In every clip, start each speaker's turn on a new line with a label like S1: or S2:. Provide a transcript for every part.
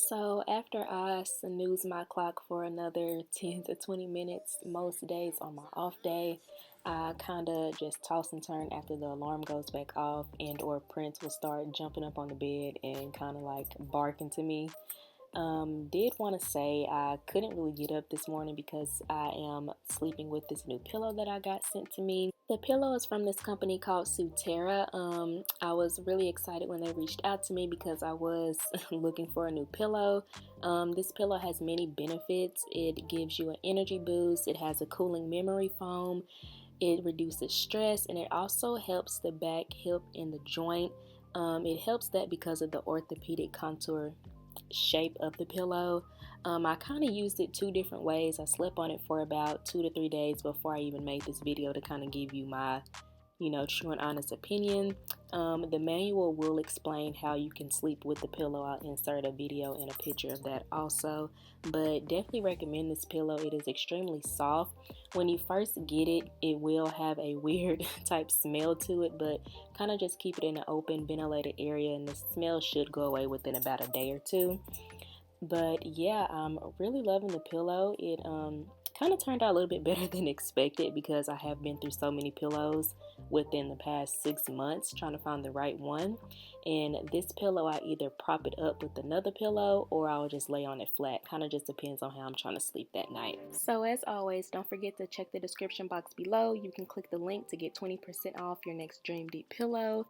S1: So after I snooze my clock for another 10 to 20 minutes, most days on my off day, I kind of just toss and turn after the alarm goes back off, and or Prince will start jumping up on the bed and kind of like barking to me. Did want to say I couldn't really get up this morning because I am sleeping with this new pillow that I got sent to me. The pillow is from this company called Sutera. I was really excited when they reached out to me because I was looking for a new pillow. This pillow has many benefits. It gives you an energy boost. It has a cooling memory foam. It reduces stress, and it also helps the back, hip, and the joint. It helps that because of the orthopedic contour shape of the pillow. I kind of used it two different ways. I slept on it for about 2 to 3 days before I even made this video to kind of give you my true and honest opinion. The manual will explain how you can sleep with the pillow. I'll insert a video and a picture of that also, but definitely recommend this pillow. It is extremely soft. When you first get it, it will have a weird type smell to it, but kind of just keep it in an open ventilated area and the smell should go away within about a day or two. But yeah, I'm really loving the pillow. It kind of turned out a little bit better than expected because I have been through so many pillows within the past 6 months trying to find the right one. And this pillow, I either prop it up with another pillow or I'll just lay on it flat. Kind of just depends on how I'm trying to sleep that night. So as always, don't forget to check the description box below. You can click the link to get 20% off your next Dream Deep pillow.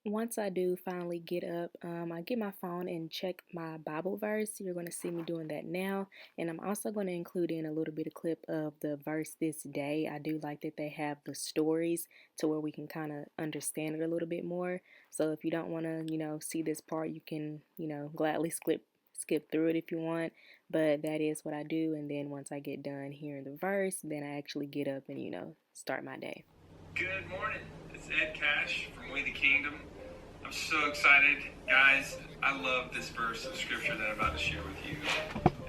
S1: Once I do finally get up, I get my phone and check my Bible verse. You're going to see me doing that now. And I'm also going to include in a little bit of clip of the verse this day. I do like that they have the stories to where we can kind of understand it a little bit more. So if you don't want to, see this part, you can, gladly skip through it if you want. But that is what I do. And then once I get done hearing the verse, then I actually get up and, start my day.
S2: Good morning. It's Ed Cash from We the Kingdom. I'm so excited, guys. I love this verse of scripture that I'm about to share with you.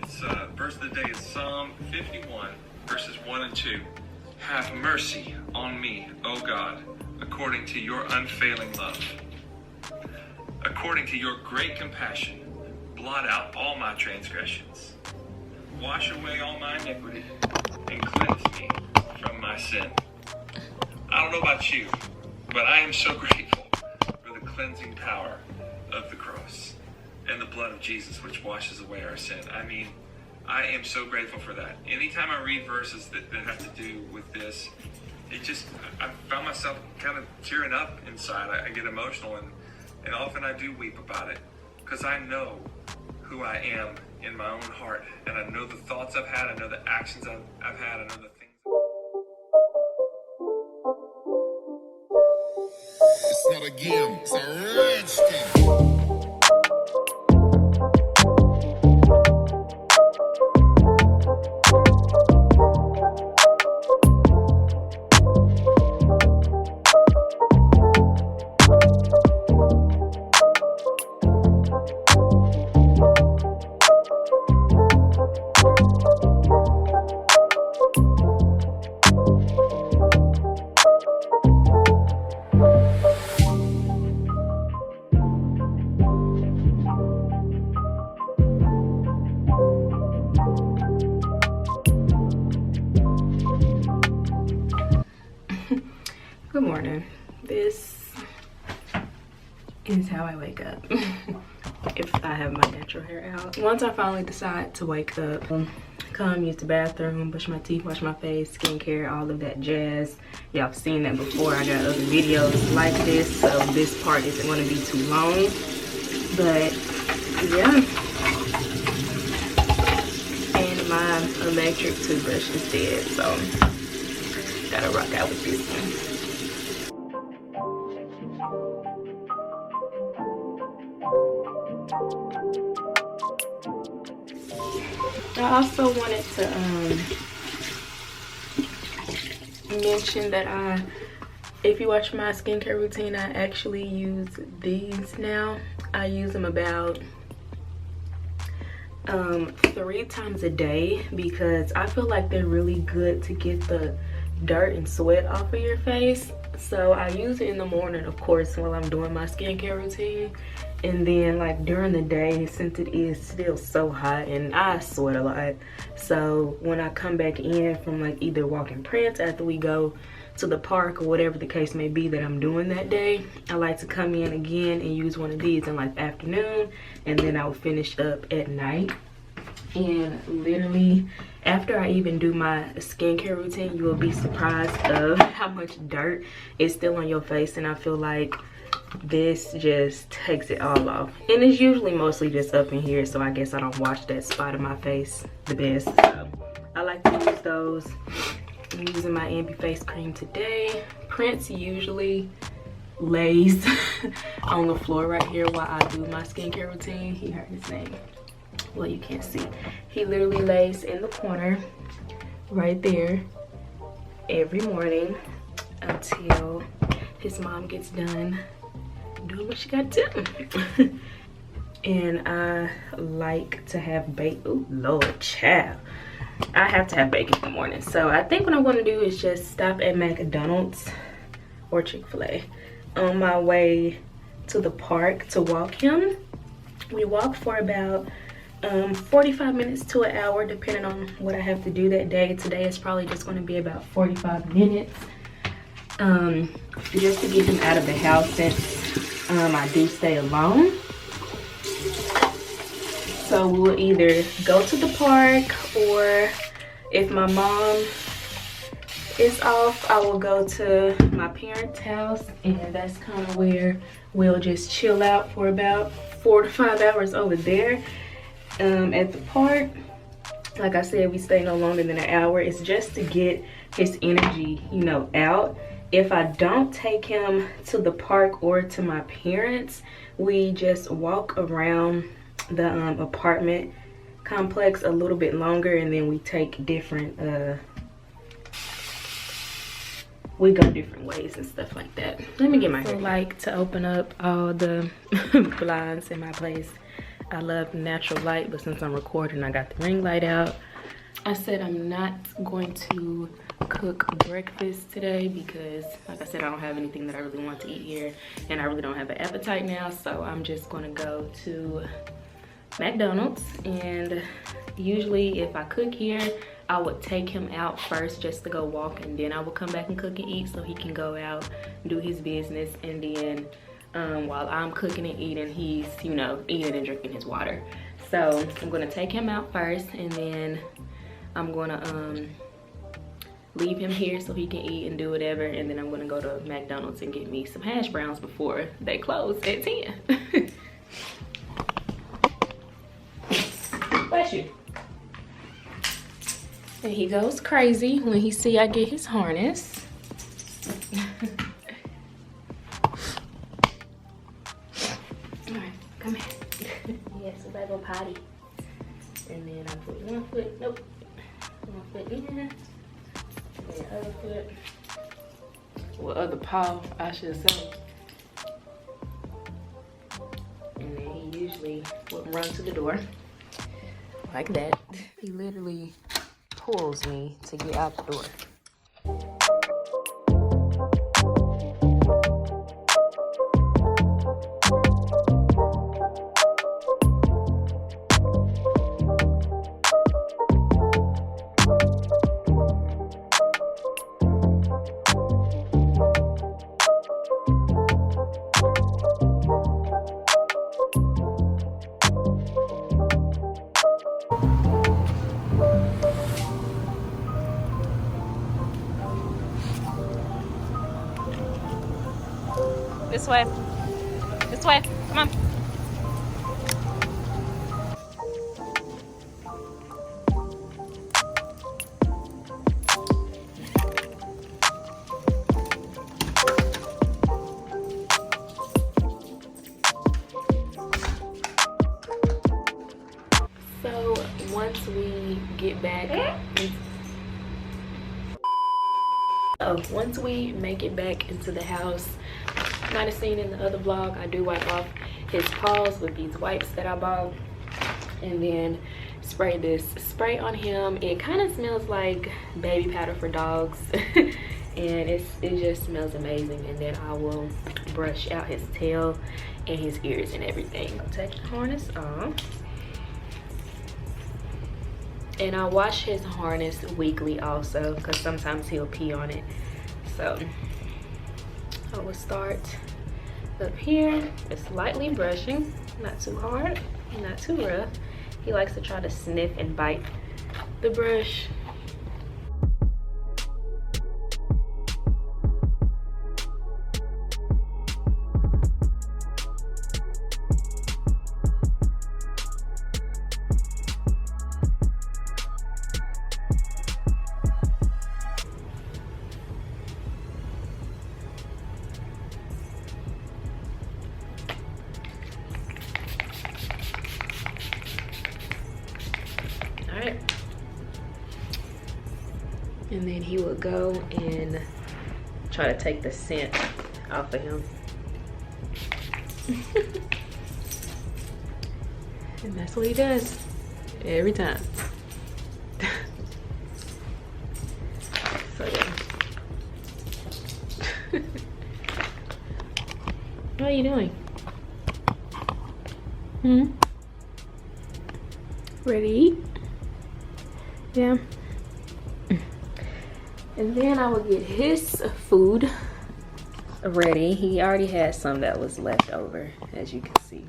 S2: It's verse of the day is Psalm 51, verses 1 and 2. Have mercy on me, O God, according to your unfailing love. According to your great compassion, blot out all my transgressions. Wash away all my iniquity and cleanse me from my sin. I don't know about you, but I am so grateful for the cleansing power of the cross and the blood of Jesus, which washes away our sin. I mean, I am so grateful for that. Anytime I read verses that have to do with this, I found myself kind of tearing up inside. I get emotional, and often I do weep about it because I know who I am in my own heart, and I know the thoughts I've had, I know the actions I've had, I know the things.
S3: It's not a game, it's a rich thing.
S1: Good morning. This is how I wake up if I have my natural hair out. Once I finally decide to wake up, come use the bathroom, brush my teeth, wash my face, skincare, all of that jazz. Y'all have seen that before. I got other videos like this, so this part isn't going to be too long. But yeah. And my electric toothbrush is dead, so gotta rock out with this one. I also wanted to mention that if you watch my skincare routine, I actually use these now. I use them about 3 times a day because I feel like they're really good to get the dirt and sweat off of your face. So I use it in the morning, of course, while I'm doing my skincare routine, and then like during the day, since it is still so hot and I sweat a lot, so when I come back in from like either walking Prince after we go to the park or whatever the case may be that I'm doing that day, I like to come in again and use one of these in like the afternoon, and then I'll finish up at night. And literally after I even do my skincare routine, you will be surprised of how much dirt is still on your face, and I feel like this just takes it all off. And it's usually mostly just up in here, so I guess I don't wash that spot of my face the best. So I like to use those. I'm using my Ambi face cream today. Prince usually lays on the floor right here while I do my skincare routine. He heard his name. Well, you can't see. He literally lays in the corner right there every morning until his mom gets done doing what she got to do. And I like to have bacon. Oh Lord, child, I have to have bacon in the morning. So I think what I'm going to do is just stop at McDonald's or Chick-fil-A on my way to the park to walk him. We walk for about 45 minutes to an hour depending on what I have to do that day. Today is probably just going to be about 45 minutes just to get him out of the house since I do stay alone. So we'll either go to the park, or if my mom is off, I will go to my parents' house, and that's kind of where we'll just chill out for about 4 to 5 hours over there. At the park, like I said, we stay no longer than an hour. It's just to get his energy, you know, out. If I don't take him to the park or to my parents, we just walk around the apartment complex a little bit longer, and then we take different we go different ways and stuff like that. Let me get my hair. I like to open up all the blinds in my place. I love natural light, but since I'm recording, I got the ring light out. I said I'm not going to cook breakfast today because, like I said, I don't have anything that I really want to eat here, and I really don't have an appetite now, so I'm just going to go to McDonald's. And usually if I cook here, I would take him out first just to go walk, and then I will come back and cook and eat so he can go out, do his business, and then while I'm cooking and eating, he's, you know, eating and drinking his water. So I'm gonna take him out first, and then I'm gonna leave him here so he can eat and do whatever, and then I'm gonna go to McDonald's and get me some hash browns before they close at 10. Bless you. And he goes crazy when he see I get his harness. Alright, come here. Yes, so I go potty. And then I put one foot, nope. One foot in, and the other foot. Well, other paw, I should say. And then he usually will run to the door. Like that. He literally pulls me to get out the door. This way. This way. Come on. So once we get back, once we make it back into the house, you might have seen in the other vlog, I do wipe off his paws with these wipes that I bought, and then spray this spray on him. It kind of smells like baby powder for dogs, and it just smells amazing. And then I will brush out his tail and his ears and everything. I'll take the harness off. And I wash his harness weekly also, because sometimes he'll pee on it. So I will start up here, just lightly brushing, not too hard, not too rough. He likes to try to sniff and bite the brush. And then he will go and try to take the scent off of him. And that's what he does every time. So yeah. What are you doing? Ready to eat? Yeah. And then I will get his food ready. He already had some that was left over, as you can see.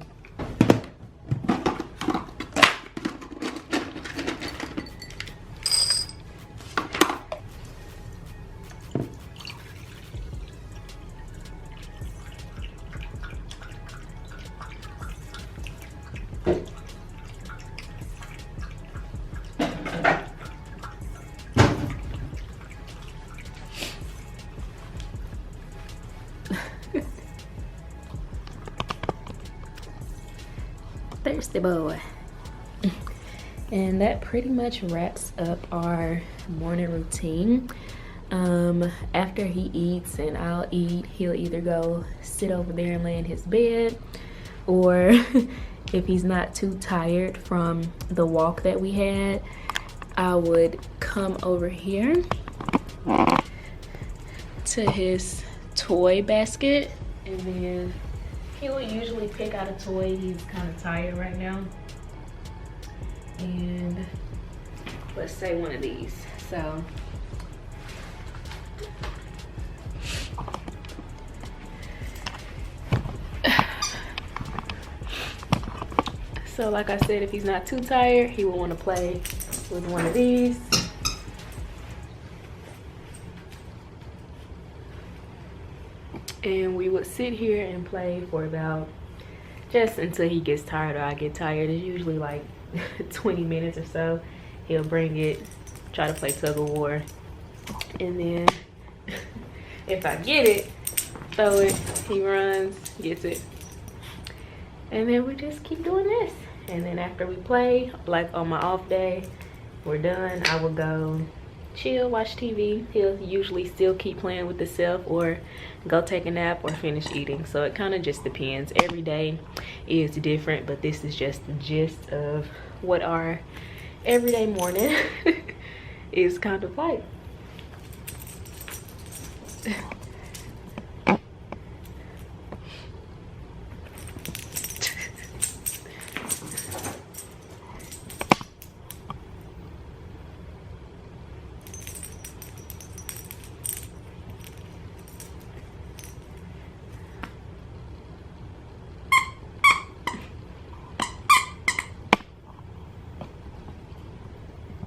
S1: Thirsty boy. And that pretty much wraps up our morning routine. After he eats and I'll eat, he'll either go sit over there and lay in his bed, or if he's not too tired from the walk that we had, I would come over here to his toy basket, and then he will usually pick out a toy. He's kind of tired right now. And let's say one of these. So like I said, if he's not too tired, he will want to play with one of these. And we would sit here and play for about, just until he gets tired or I get tired. It's usually like 20 minutes or so. He'll bring it, try to play tug of war, and then if I get it, throw it, he runs, gets it, and then we just keep doing this. And then after we play, like on my off day, we're done, I will go chill, watch TV. He'll usually still keep playing with himself or go take a nap or finish eating. So it kind of just depends. Every day is different, but this is just the gist of what our everyday morning is kind of like.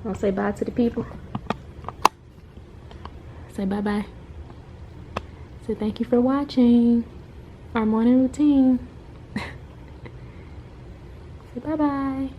S1: I'll say bye to the people. Say bye-bye. Say thank you for watching. our morning routine. Say bye-bye.